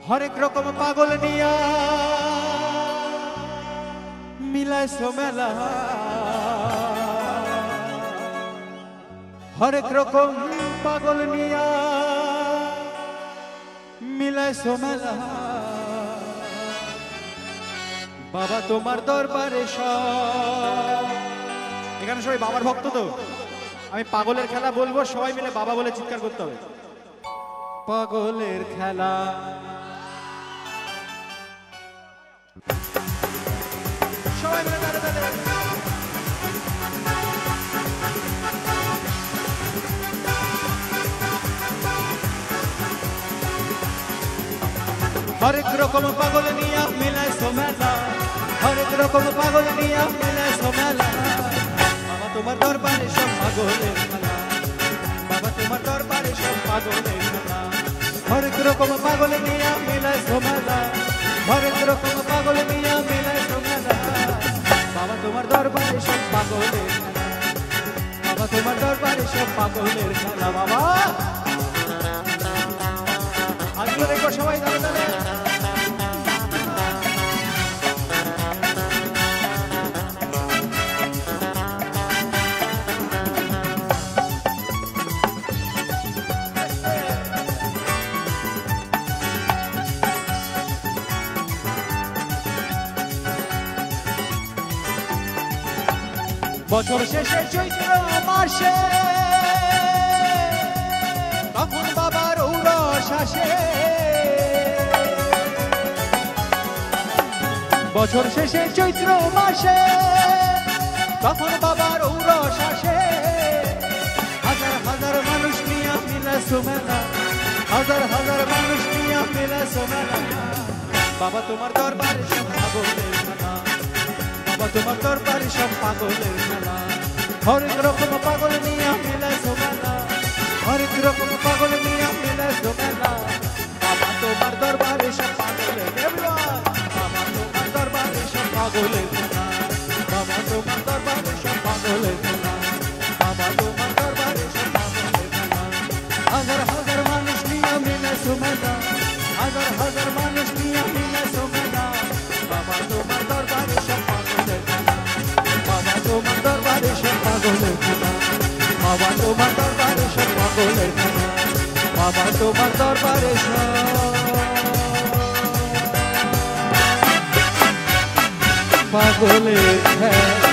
হরেক রকম পাগল নিয়া মিলাইছো মেলা, হরেক রকম পাগল নিয়া মিলাইছো মেলা। বাবা তোমার দরবারে সব, এখানে সবাই বাবার ভক্ত তো, আমি পাগলের খেলা বলবো, সবাই মিলে বাবা বলে চিৎকার করতে হবে। পাগলের খেলা সবাই মিলে তালে তালে। হরেক রকম পাগল নিয়া মিলাইছো মেলা, হরেক রকম পাগল নিয়া মিলাইছো মেলা। বাবা তোমার দরবারে সব পাগলের খেলা, বাবা তোমার দরবারে সব পাগলের খেলা। হরেক রকম পাগল নিয়া মিলাইছো মেলা, হরেক রকম পাগল নিয়া মিলাইছো মেলা। বাবা তোমার দরবারে সব পাগলের খেলা, বাবা তোমার দরবারে সব পাগলের খেলা। বাবা আজকে দেখো সবাই তালে তালে। বছর শেষে চৈত্র মাসে তখন বাবার ঔরস আসে, বছর শেষে চৈত্র মাসে তখন বাবার ঔরস আসে। হাজার হাজার মানুষ নিয়ে মিলাইছো মেলা, হাজার হাজার মানুষ নিয়ে মিলাইছো মেলা। বাবা তোমার দরবারে সব পাগলের খেলা, বাবা তোমার দরবারে সব পাগলের খেলা। হরেক রকম পাগল নিয়ে মিলাইছো মেলা, হরেক রকম পাগল নিয়ে মিলাইছো মেলা। বাবা তোমার দরবারে সব পাগলের, বাবা তোমার দরবারে সব পাগলের খেলা, বাবা তোমার দরবারে সব পাগলের খেলা, বাবা তোমার দরবারে সব পাগলের খেলা। হাজার হাজার মানুষ নিয়ে মিলাইছো মেলা, হাজার হাজার মানুষ নিয়ে মিলাইছো মেলা। বাবা তোমার দরবারে সব পাগলের খেলা, বাবা তোমার দরবারে সব পাগলের খেলা, বাবা তোমার দরবারে সব পাগলের খেলা, বাবা তোমার দরবারে সব পাগলের খেলা।